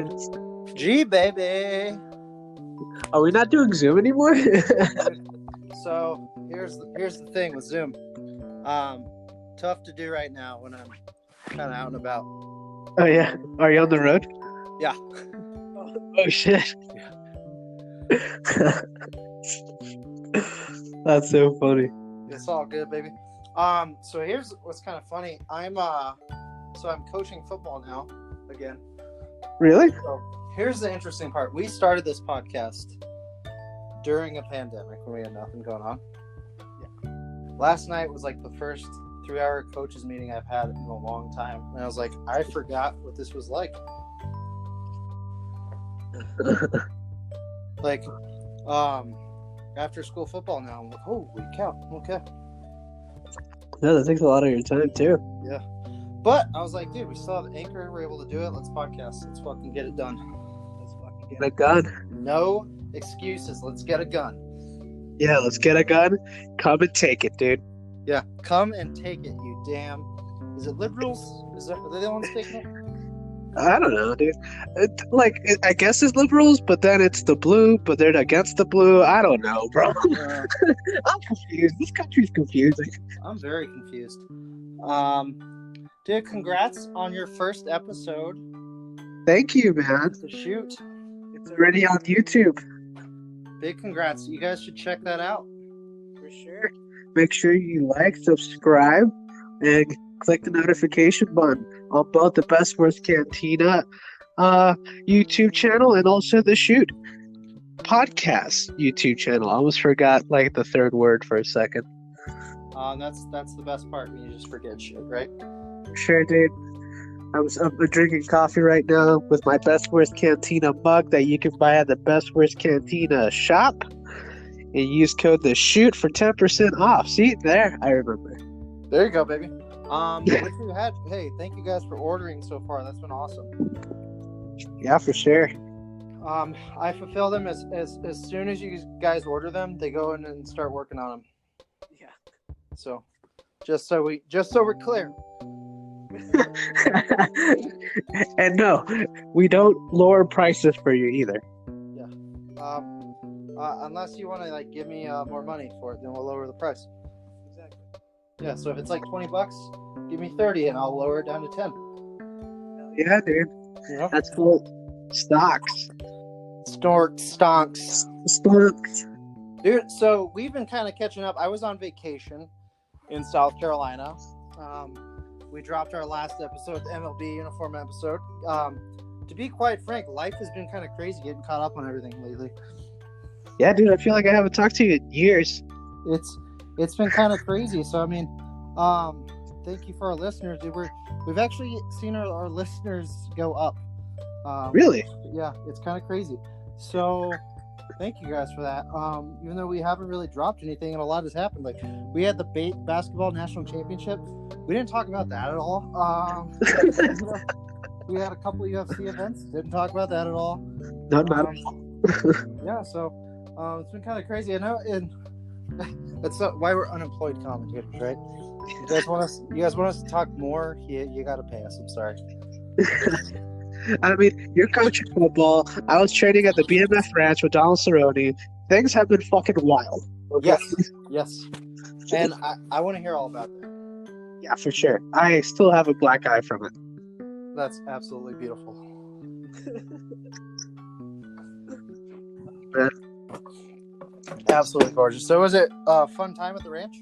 dude. G, baby. Are we not doing Zoom anymore? So here's the thing with Zoom. Tough to do right now when I'm kind of out and about. Oh yeah. Are you on the road? Yeah. Oh shit. That's so funny. It's all good, baby. So here's what's kind of funny. I'm coaching football now again. Really? So here's the interesting part. We started this podcast during a pandemic when we had nothing going on. Yeah. Last night was like the first 3-hour coaches meeting I've had in a long time, and I was like, I forgot what this was like. Like, after school football now, I'm like, holy cow, okay. Yeah, that takes a lot of your time too. Yeah. But I was like, dude, we still have Anchor. We're able to do it. Let's podcast. Let's fucking get it done. Let's fucking get a gun. No excuses. Let's get a gun. Yeah, let's get a gun. Come and take it, dude. Yeah, come and take it, you damn. Is it liberals? Are they the ones taking it? I don't know, dude. I guess it's liberals, but then it's the blue, but they're against the blue. I don't know, bro. I'm confused. This country's confusing. I'm very confused. Dude, congrats on your first episode. Thank you, man. The shoot. It's already on YouTube. Big congrats. You guys should check that out. For sure. Make sure you like, subscribe, and click the notification button on both the Best Worst Cantina YouTube channel and also the Shoot podcast YouTube channel. I almost forgot like the third word for a second. That's the best part when you just forget shit, right? Sure, dude. I'm drinking coffee right now with my Best Worst Cantina mug that you can buy at the Best Worst Cantina shop. And use code the Shoot for 10% off. See there, I remember. There you go, baby. What you had? Hey, thank you guys for ordering so far. That's been awesome. Yeah, for sure. I fulfill them as soon as you guys order them. They go in and start working on them. Yeah. So, just so we're clear. And no, we don't lower prices for you either. Yeah. Unless you want to like give me more money for it, then we'll lower the price. Exactly. Yeah. So if it's like $20, give me 30, and I'll lower it down to 10. Yeah, dude. Yeah. That's cool. Stocks. Stonks. Dude, so we've been kind of catching up. I was on vacation in South Carolina. We dropped our last episode, the MLB uniform episode. To be quite frank, life has been kind of crazy getting caught up on everything lately. Yeah, dude, I feel like I haven't talked to you in years. It's been kind of crazy. So I mean, thank you for our listeners, dude. We've actually seen our listeners go up. Really? Yeah, it's kind of crazy. So thank you guys for that. Even though we haven't really dropped anything and a lot has happened. Like we had the basketball national championship. We didn't talk about that at all. We had a couple UFC events. Didn't talk about that at all. Not at all. Yeah, so it's been kind of crazy. I know, and that's why we're unemployed commentators, right? You guys want us to talk more? You got to pay us. I'm sorry. I mean, you're coaching football. I was training at the BMF Ranch with Donald Cerrone. Things have been fucking wild. Okay? Yes. And I want to hear all about that. Yeah, for sure. I still have a black eye from it. That's absolutely beautiful. Absolutely gorgeous. So was it a fun time at the ranch?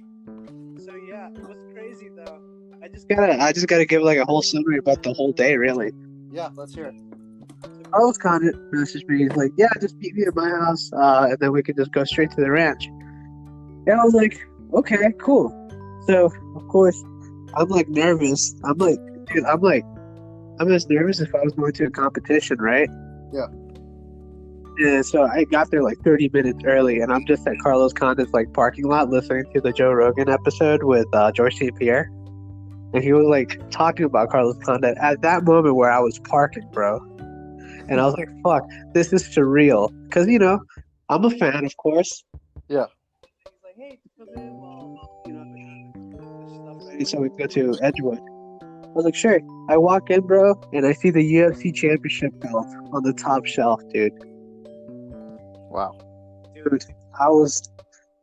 So yeah, it was crazy though. I just gotta give like a whole summary about the whole day, really. Yeah, let's hear it. Carlos Condit messaged me. He's like, "Yeah, just meet me at my house, and then we can just go straight to the ranch." And I was like, "Okay, cool." So of course, I'm like nervous. I'm like, dude, I'm as nervous if I was going to a competition, right? Yeah. And so I got there like 30 minutes early, and I'm just at Carlos Condit's like parking lot listening to the Joe Rogan episode with George St. Pierre, and he was like talking about Carlos Condit at that moment where I was parking, bro. And I was like, "Fuck, this is surreal," because I'm a fan, of course. Yeah. He's like, "Hey, come in while this stuff ready so we can go to Edgewood." was like, sure. I walk in, bro, and I see the UFC championship belt on the top shelf, dude. Wow. Dude, I was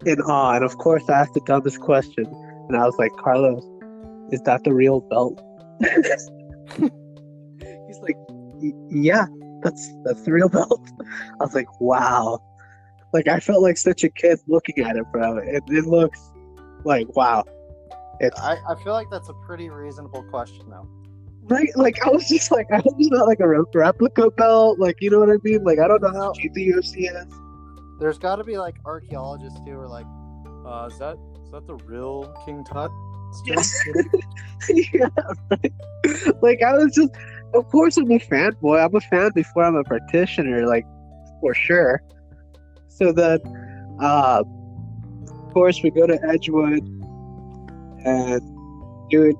in awe. And of course, I asked the dumbest question. And I was like, Carlos, is that the real belt? He's like, yeah, that's the real belt. I was like, wow. Like, I felt like such a kid looking at it, bro. It looks like, wow. I feel like that's a pretty reasonable question, though. Right? Like, I was just like, I hope it's not like a replica belt. Like, you know what I mean? Like, I don't know how cheap the UFC is. There's got to be like archaeologists too, or like, is that the real King Tut? Yes. Yeah, right. Like, I was just, of course, I'm a fanboy. I'm a fan before I'm a practitioner, like, for sure. So then, of course, we go to Edgewood, and dude,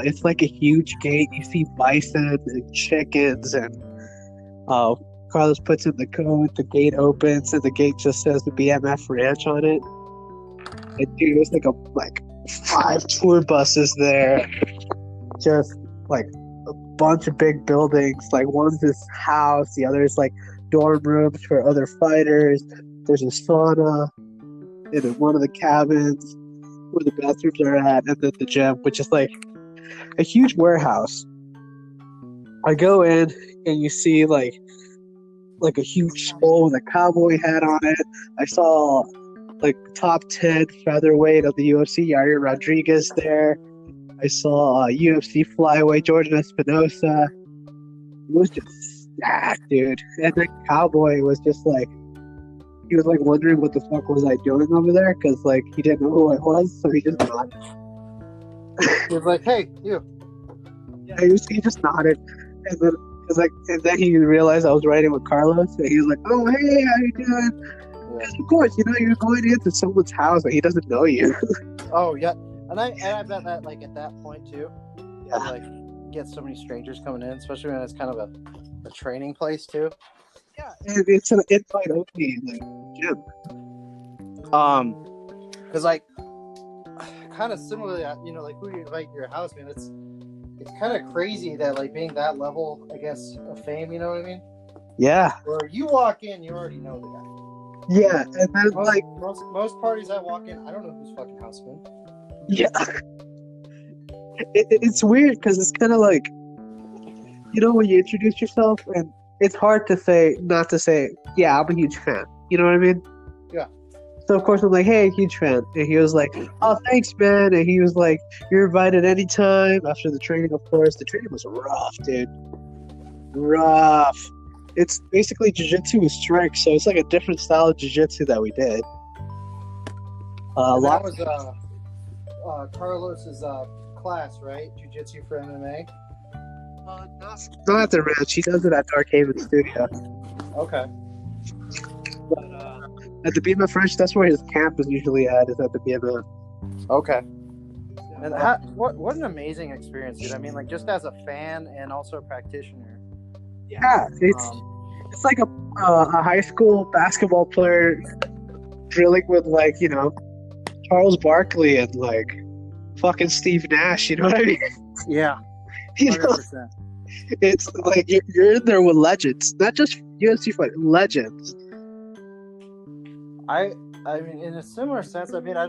it's like a huge gate. You see bison and chickens, and Carlos puts in the code. The gate opens, and the gate just says the BMF Ranch on it. And dude, it was like 5 tour buses there, just like a bunch of big buildings. Like, one's this house, the other is like dorm rooms for other fighters. There's a sauna in one of the cabins where the bathrooms are at, and then the gym, which is like a huge warehouse. I go in, and you see like a huge skull with a cowboy hat on it. I saw like top 10 featherweight of the UFC, Yair Rodriguez there. I saw UFC flyweight Jordan Espinosa. It was just stacked, dude. And the cowboy was just like, he was like wondering what the fuck was I doing over there, because like he didn't know who I was, so he just nodded. He was like, "Hey, you." Yeah, he just nodded, and then he realized I was riding with Carlos, and he was like, "Oh, hey, how you doing?" Because of course, you're going into someone's house and he doesn't know you. Oh yeah, and I bet that like at that point too, Yeah. you, like get so many strangers coming in, especially when it's kind of a training place too. Yeah, and it's an invite only like gym. Because like kind of similarly, like who you invite to your house, man. It's kind of crazy that like being that level, I guess, of fame. You know what I mean? Yeah. Where you walk in, you already know the guy. Yeah, and then like most parties I walk in, I don't know whose fucking house I'm in. Yeah, it's weird because it's kind of like, when you introduce yourself, and it's hard to say not to say, yeah, I'm a huge fan. You know what I mean? Yeah. So of course I'm like, hey, huge fan, and he was like, oh, thanks, man, and he was like, you're invited anytime after the training. Of course, the training was rough, dude. Rough. It's basically jiu-jitsu with strength, so it's like a different style of jiu-jitsu that we did. That was Carlos's class, right? Jiu-jitsu for MMA? Not at the ranch. He does it at Dark Haven Studio. Okay. But at the BMF Ranch, that's where his camp is usually at, is at the BMF. Okay. And what an amazing experience, dude. I mean, like, just as a fan and also a practitioner. Yeah, it's like a high school basketball player drilling with like Charles Barkley and like fucking Steve Nash. You know what I mean? Yeah, 100%. It's like you're in there with legends, not just UFC fight legends. I mean, in a similar sense, I mean, I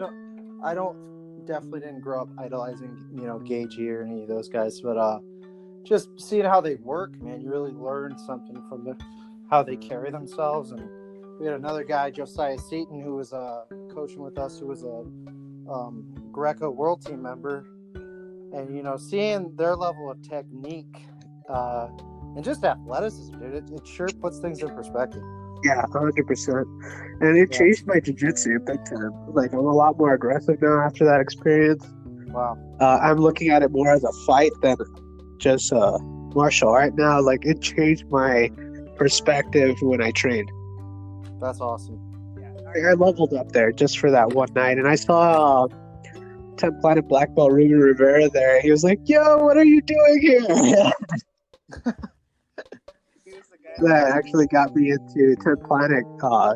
don't definitely didn't grow up idolizing Gaethje or any of those guys, but just seeing how they work, man, you really learn something from how they carry themselves. And we had another guy, Josiah Seaton, who was coaching with us, who was a Greco World Team member. And, seeing their level of technique and just athleticism, dude, it sure puts things in perspective. Yeah, 100%. And it changed my jiu-jitsu big time. Like, I'm a lot more aggressive now after that experience. Wow. I'm looking at it more as a fight than just martial art now. Like, it changed my perspective when I trained. That's awesome. Yeah, I leveled up there just for that one night, and I saw 10 Planet Black Belt Ruben Rivera there. He was like, yo, what are you doing here? He was the guy that actually got me into 10 Planet.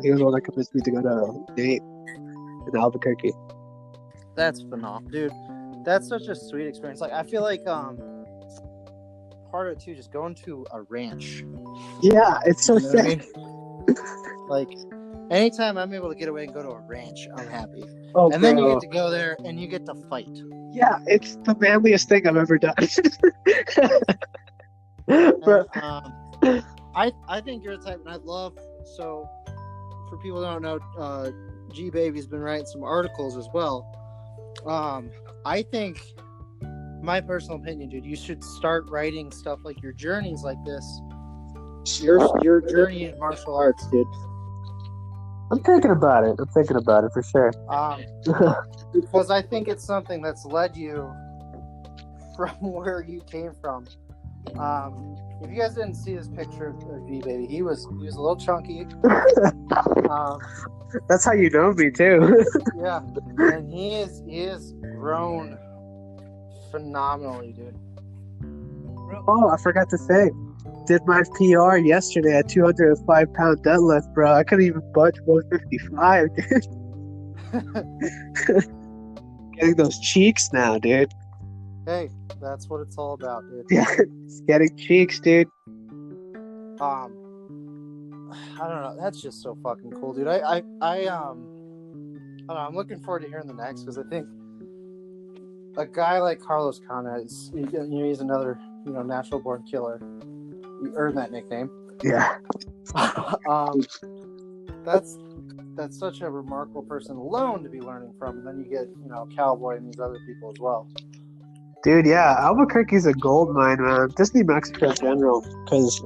He was the one that convinced me to go to Nate in Albuquerque. That's phenomenal, dude. That's such a sweet experience. Like I feel like part of it too, just going to a ranch. Yeah, it's so You know what I sick. mean? Like anytime I'm able to get away and go to a ranch, I'm happy. Oh, And bro. then you get to go there and you get to fight. Yeah, it's the manliest thing I've ever done. Bro. And, I think you're the type, and I'd love. So, for people who don't know, G Baby's been writing some articles as well. I think, my personal opinion, dude, you should start writing stuff like your journeys like this. Your journey in martial arts, dude. I'm thinking about it. For sure. Because I think it's something that's led you from where you came from. If you guys didn't see this picture of G Baby, he was a little chunky. That's how you know me too. Yeah, and he is grown phenomenally, dude. Oh, I forgot to say, did my PR yesterday at 205-pound deadlift, bro. I couldn't even budge 155, dude. Getting those cheeks now, dude. Hey, that's what it's all about, dude. Yeah, it's getting cheeks, dude. I don't know. That's just so fucking cool, dude. I don't know. I'm looking forward to hearing the next because I think a guy like Carlos Kana is, he's another, natural born killer. You earned that nickname. Yeah. That's such a remarkable person alone to be learning from, and then you get, Cowboy and these other people as well. Dude, yeah, Albuquerque's a gold mine, man. Just New Mexico in general, because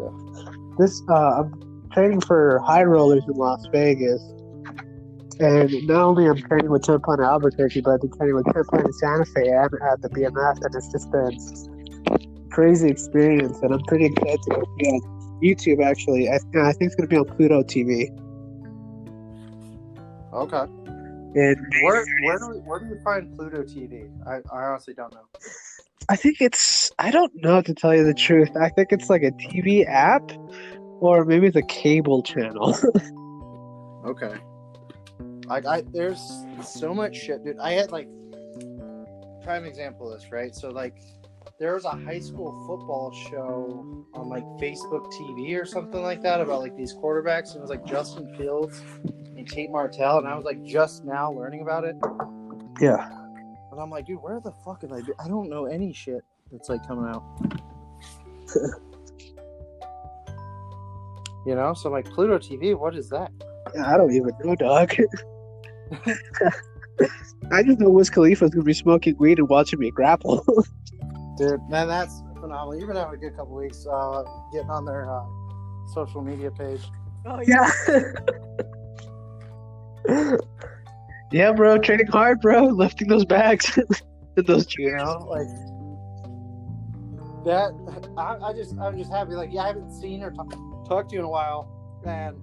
I'm training for high rollers in Las Vegas, and not only I'm training with Ten Planet Albuquerque, but I've been training with Ten Planet Santa Fe and at the BMF, and it's just been a crazy experience, and I'm pretty excited to be on YouTube, actually. I think it's going to be on Pluto TV. Okay. And where do you find Pluto TV? I honestly don't know. I don't know, to tell you the truth. I think it's like a TV app, or maybe it's a cable channel. Okay. There's so much shit, dude. I had prime example of this, right? So there was a high school football show on Facebook TV or something like that about these quarterbacks, and it was Justin Fields and Tate Martell, and I was just now learning about it. Yeah. And I'm like, dude, where the fuck have I been? I don't know any shit that's coming out. So I'm Pluto TV, what is that? I don't even know, dog. I just know Wiz Khalifa's gonna be smoking weed and watching me grapple. Dude, man, that's phenomenal. You've been having a good couple weeks getting on their social media page. Oh, yeah. Yeah, bro, training hard, bro, lifting those bags and those chairs. That. I'm just happy. I haven't seen or talked to you in a while, and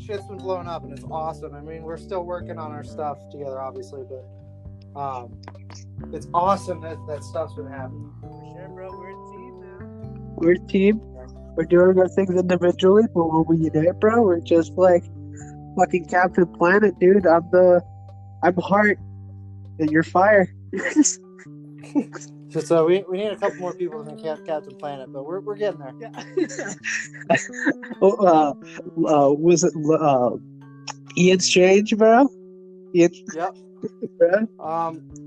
shit's been blowing up, and it's awesome. I mean, we're still working on our stuff together, obviously, but it's awesome that stuff's been happening. For sure, bro. We're a team now. We're a team. We're doing our things individually, but when we unite, bro, we're just fucking Captain Planet, dude. I'm heart, and you're fire. So we need a couple more people than Captain Planet, but we're getting there. Yeah. Was it Ian Strange, bro? Ian. Yep. Bro?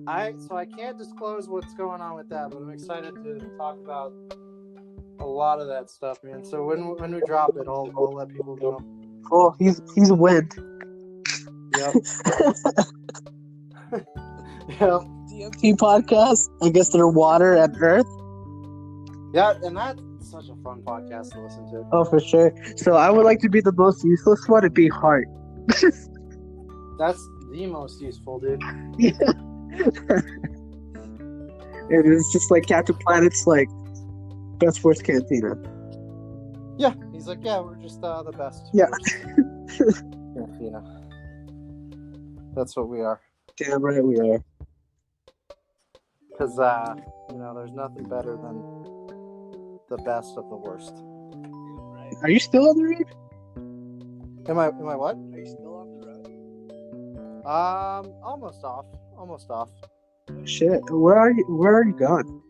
I can't disclose what's going on with that, but I'm excited to talk about a lot of that stuff, man. So when we drop it, I'll let people know. Oh, he's wind. Yep. Yep. DMT podcast. I guess they're water and earth. Yeah, and that's such a fun podcast to listen to. Oh, for sure. So I would like to be the most useless one and be heart. That's the most useful, dude. Yeah. And it's just Captain Planet's best sports cantina. Yeah, he's we're just the best. Yeah. Cantina. That's what we are. Damn right we are. Because there's nothing better than the best of the worst. Are you still on the road? Am I what? Are you still on the road? Almost off. Shit. Where are you going?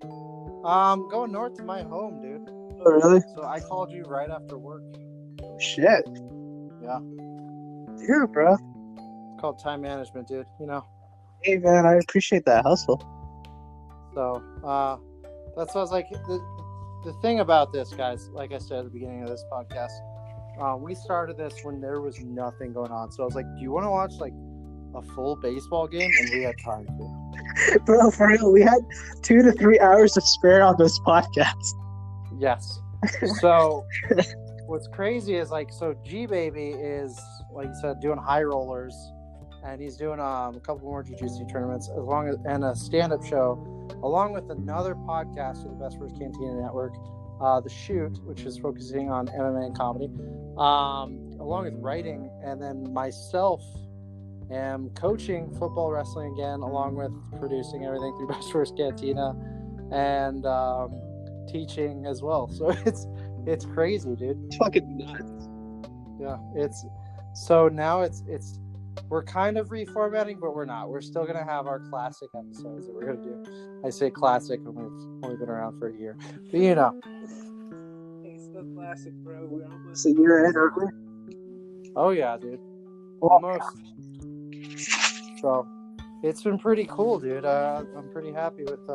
Going north to my home, dude. Oh, really? So I called you right after work. Shit. Yeah. Yeah, bro. It's called time management, dude. You know. Hey, man, I appreciate that hustle. So, that's what I was like. The thing about this, guys, like I said at the beginning of this podcast, we started this when there was nothing going on. So I was like, do you want to watch like a full baseball game? And we had time to. Bro, for real, we had 2 to 3 hours to spare on this podcast. Yes. So what's crazy is like, so G Baby is, like you said, doing high rollers, and he's doing a couple more jiu-jitsu tournaments and a stand-up show, along with another podcast for the Best First Cantina Network, The Shoot, which is focusing on MMA and comedy, along with writing, and then myself am coaching football wrestling again, along with producing everything through Best First Cantina and teaching as well. So it's crazy, dude. It's fucking nuts. Yeah, so now it's we're kind of reformatting, but we're not. We're still gonna have our classic episodes that we're gonna do. I say classic when we've only been around for a year, but you know. It's the classic, bro. We're almost a year in, aren't we? Oh yeah, dude. Almost. So it's been pretty cool, dude. I'm pretty happy with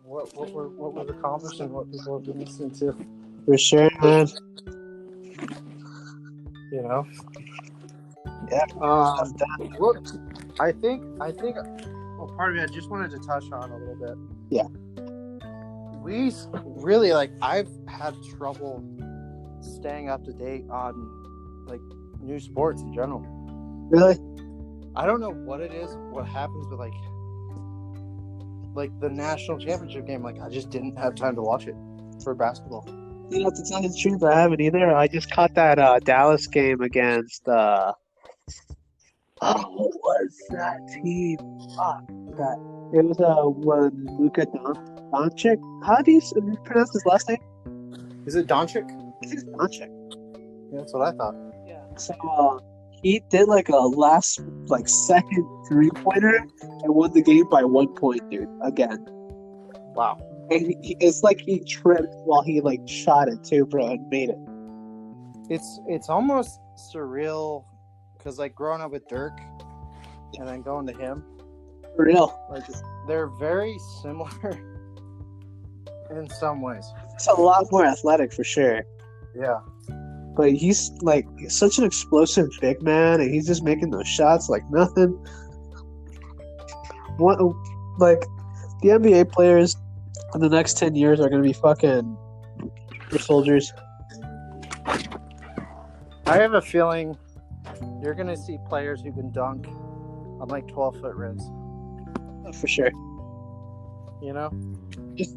what we've accomplished and what people have been listening to. For sure, man. You know. Yeah. Look, I think. Well, part of it I just wanted to touch on a little bit. Yeah. We really I've had trouble staying up to date on like new sports in general. Really? I don't know what it is. What happens with like the national championship game? Like I just didn't have time to watch it for basketball. You know, to tell you the truth, I haven't either. I just caught that Dallas game against what was that team? That it was when Luka Doncic. How do you pronounce his last name? Is it Doncic? I think it's Doncic. Yeah, that's what I thought. Yeah. So he did like a last second 3-pointer and won the game by 1 point, dude. Again. Wow. And it's like he tripped while he shot it too, bro, and made it. It's almost surreal because growing up with Dirk and then going to him, For real. They're very similar in some ways. It's a lot more athletic for sure. Yeah. But he's such an explosive big man, and he's just making those shots like nothing. What the NBA players in the next 10 years are going to be fucking soldiers. I have a feeling you're going to see players who can dunk on 12-foot rims. For sure. You know? Just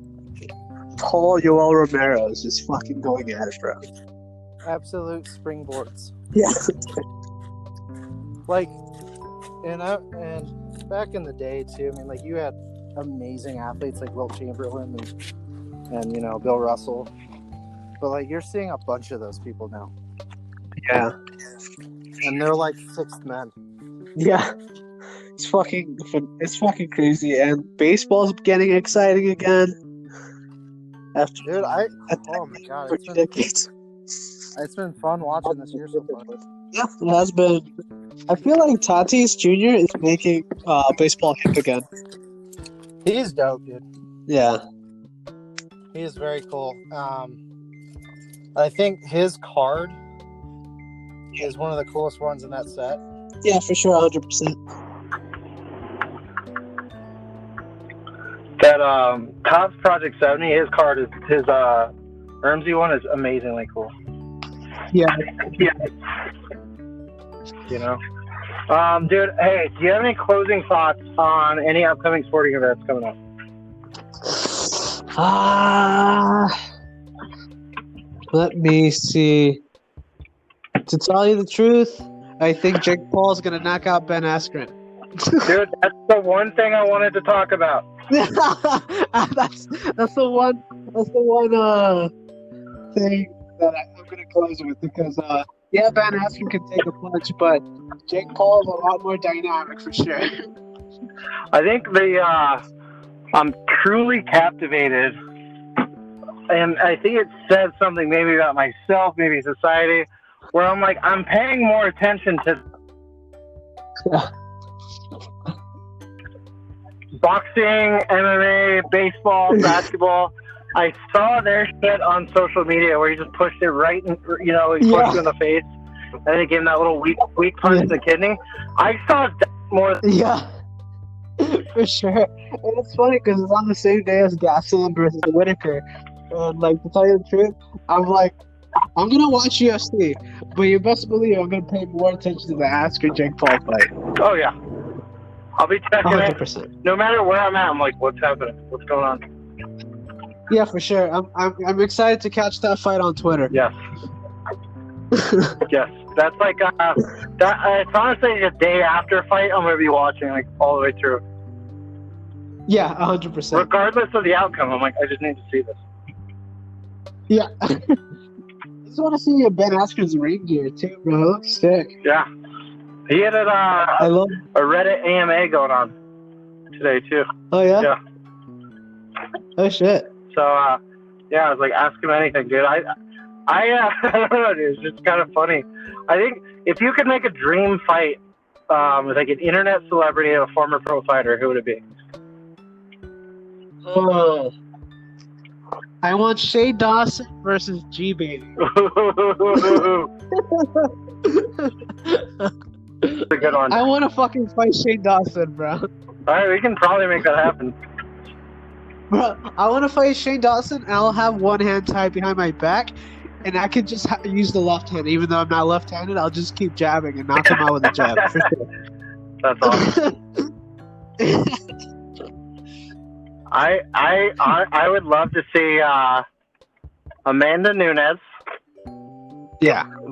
tall Yoel Romero is just fucking going at it, bro. Absolute springboards. Yeah. And back in the day too, I mean, you had amazing athletes like Wilt Chamberlain and Bill Russell, but you're seeing a bunch of those people now. Yeah. And they're sixth men. Yeah. It's fucking crazy, and baseball's getting exciting again. Dude, oh my god, it's been fun watching this year so far. Yeah, it has been. I feel like Tatis Jr. is making baseball hip again. He is dope, dude. Yeah. He is very cool. I think his card is one of the coolest ones in that set. Yeah, for sure, 100%. That Cops Project 70, his card is his Ermsey one is amazingly cool. Yeah. Dude, hey, do you have any closing thoughts on any upcoming sporting events coming up? Let me see. To tell you the truth, I think Jake Paul's gonna knock out Ben Askren. Dude, that's the one thing I wanted to talk about. that's the one thing that I'm gonna close with, because Ben Askren can take a punch, but Jake Paul is a lot more dynamic for sure. I think I'm truly captivated, and I think it says something maybe about myself, maybe society, where I'm like, I'm paying more attention to boxing, MMA, baseball, basketball. I saw their shit on social media where he just pushed it right, he pushed you in the face, and then he gave him that little weak punch in the kidney. I saw that more. Yeah, for sure. And it's funny because it's on the same day as Gastelum versus Whitaker. And, like, to tell you the truth, I'm like, I'm going to watch UFC, but you best believe I'm going to pay more attention to the Askren Jake Paul fight. Oh, yeah. I'll be checking 100%. it. No matter where I'm at, I'm like, what's happening? What's going on? Yeah, for sure. I'm excited to catch that fight on Twitter. Yes. Yes. That's like, it's honestly a day after fight, I'm going to be watching, like, all the way through. Yeah, 100%. Regardless of the outcome, I'm like, I just need to see this. Yeah. I just want to see Ben Askren's ring gear, too, bro. It looks sick. Yeah. He had I love a Reddit AMA going on today, too. Oh, yeah? Yeah. Oh, shit. So, I was like, ask him anything, dude. I don't know, dude. It's just kind of funny. I think if you could make a dream fight with, like, an internet celebrity and a former pro fighter, who would it be? Oh. I want Shay Dawson versus G-Baby. That's a good one. I want to fucking fight Shay Dawson, bro. All right, we can probably make that happen. Bro, I want to fight Shane Dawson, and I'll have one hand tied behind my back, and I can just use the left hand. Even though I'm not left-handed, I'll just keep jabbing and knock him out with a jab. For sure. That's awesome. I would love to see Amanda Nunes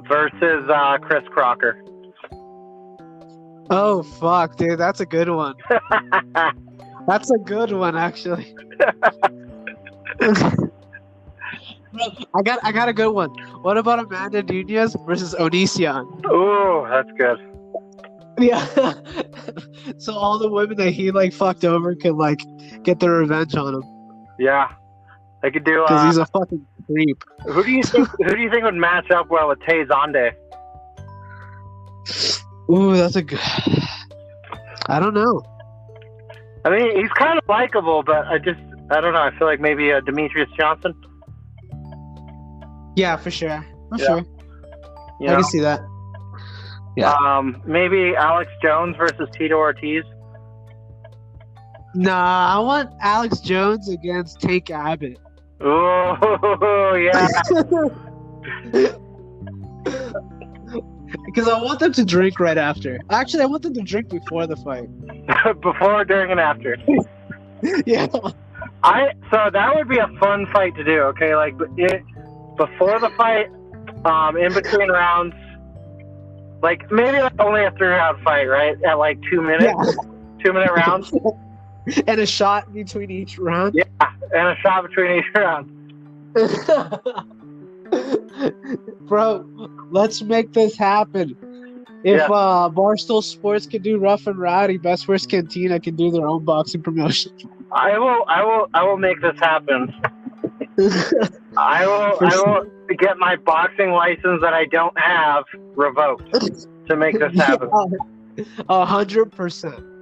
versus Chris Crocker. Oh, fuck, dude. That's a good one. That's a good one, actually. I got a good one. What about Amanda Nunes versus Onision? Ooh, that's good. Yeah. So all the women that he like fucked over could like get their revenge on him. Yeah, they could do. Because he's a fucking creep. Who do you think would match up well with Tay Zonde? Ooh, that's a good. I don't know. I mean, he's kind of likable, but I don't know. I feel like maybe Demetrius Johnson. Yeah, for sure. For sure. You I can see that. Yeah. Maybe Alex Jones versus Tito Ortiz. Nah, I want Alex Jones against Tank Abbott. Oh, yeah. Because I want them to drink right after. Actually, I want them to drink before the fight. Before, during, and after. Yeah. So that would be a fun fight to do, okay? Like, before the fight, in between rounds, like, maybe like only a 3-round fight, right? At like 2 minutes? Yeah. 2-minute rounds? And a shot between each round? Yeah, and a shot between each round. Bro, let's make this happen. If Barstool Sports can do Rough and Rowdy, Best Worst Cantina can do their own boxing promotion. I will make this happen. I will get my boxing license that I don't have revoked to make this happen. 100%.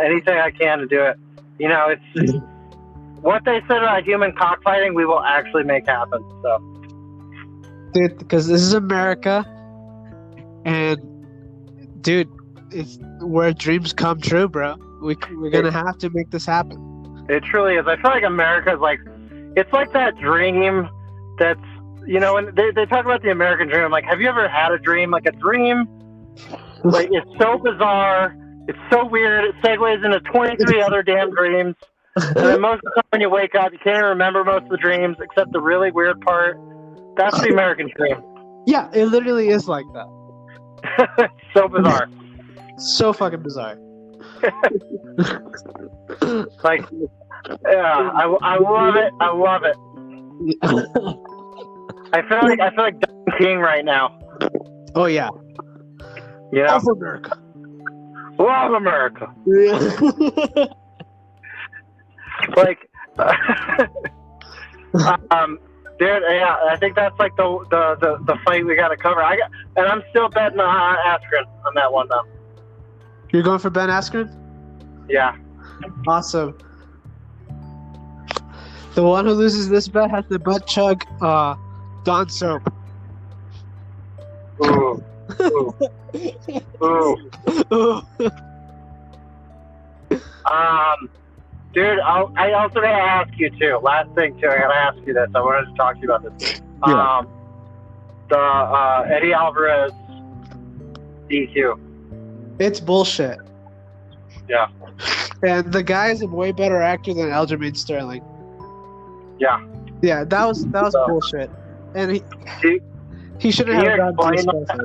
Anything I can to do it. You know, it's what they said about human cockfighting, we will actually make happen. So, dude, because this is America, and dude, it's where dreams come true, bro. We're gonna have to make this happen. It truly is. I feel like America's like, it's like that dream that's, you know, when they talk about the American dream. I'm like, have you ever had a dream? Like a dream, like it's so bizarre. It's so weird. It segues into 23 other damn dreams. And then most of the time when you wake up, you can't even remember most of the dreams except the really weird part. That's the American dream. Yeah, it literally is like that. So bizarre. So fucking bizarre. Like, yeah, I love it. I love it. I feel like Don King right now. Oh yeah. Yeah. Of America. Love America. Yeah. Like, dude, yeah, I think that's like the fight we got to cover. And I'm still betting Askren on that one though. You're going for Ben Askren? Yeah. Awesome. The one who loses this bet has to butt chug Dawn soap. Ooh. Ooh. Ooh. Dude, I also gotta ask you too. Last thing too, I gotta ask you this. I wanted to talk to you about this. Yeah. The Eddie Alvarez DQ. It's bullshit. Yeah. And the guy is a way better actor than Aljamain Sterling. Yeah. Yeah, that was bullshit. And he shouldn't have gone disqualified.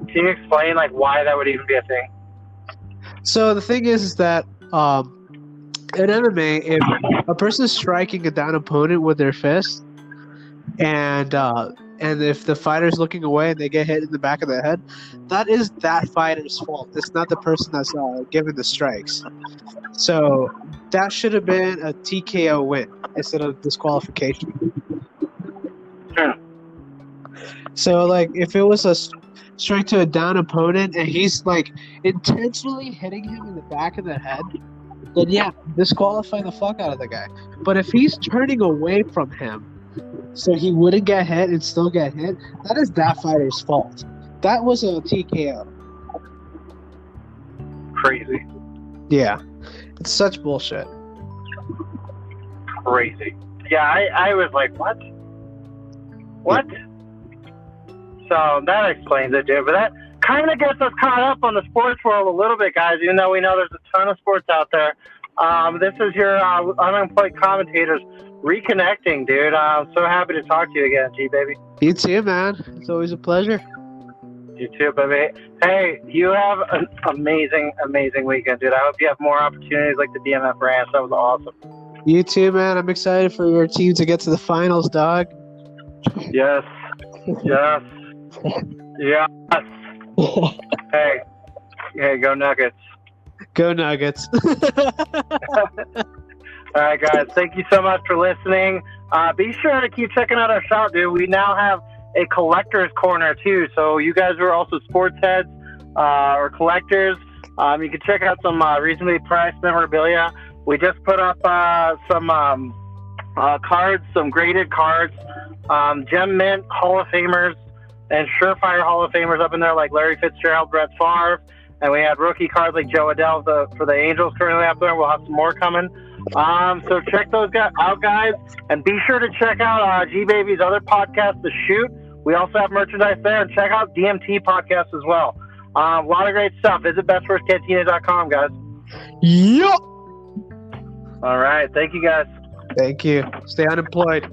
Can you explain like why that would even be a thing? So the thing is that in MMA, if a person is striking a down opponent with their fist, and if the fighter's looking away and they get hit in the back of the head, that is that fighter's fault. It's not the person that's giving the strikes. So that should have been a TKO win instead of disqualification. So, like, if it was a strike to a down opponent and he's, like, intentionally hitting him in the back of the head, then, yeah, disqualify the fuck out of the guy. But if he's turning away from him so he wouldn't get hit and still get hit, that is that fighter's fault. That was a TKO. Crazy. Yeah. It's such bullshit. Crazy. Yeah, I was like, what? What? So that explains it, dude. But that kind of gets us caught up on the sports world a little bit, guys, even though we know there's a ton of sports out there. This is your unemployed commentators reconnecting, dude. I'm so happy to talk to you again, G-Baby. You too, man. It's always a pleasure. You too, baby. Hey, you have an amazing, amazing weekend, dude. I hope you have more opportunities like the DMF Ranch. That was awesome. You too, man. I'm excited for your team to get to the finals, dog. Yes. Yes. Yes. Hey, go Nuggets. Go Nuggets. All right, guys. Thank you so much for listening. Be sure to keep checking out our shop, dude. We now have a collector's corner, too. So you guys are also sports heads or collectors. You can check out some reasonably priced memorabilia. We just put up some cards, some graded cards, Gem Mint Hall of Famers and Surefire Hall of Famers up in there like Larry Fitzgerald, Brett Favre. And we had rookie cards like Joe Adele for the Angels currently up there. We'll have some more coming. So check those guys out, guys. And be sure to check out G-Baby's other podcast, The Shoot. We also have merchandise there. And check out DMT podcast as well. A lot of great stuff. Visit bestfirstcantina.com, guys. Yup. All right. Thank you, guys. Thank you. Stay unemployed.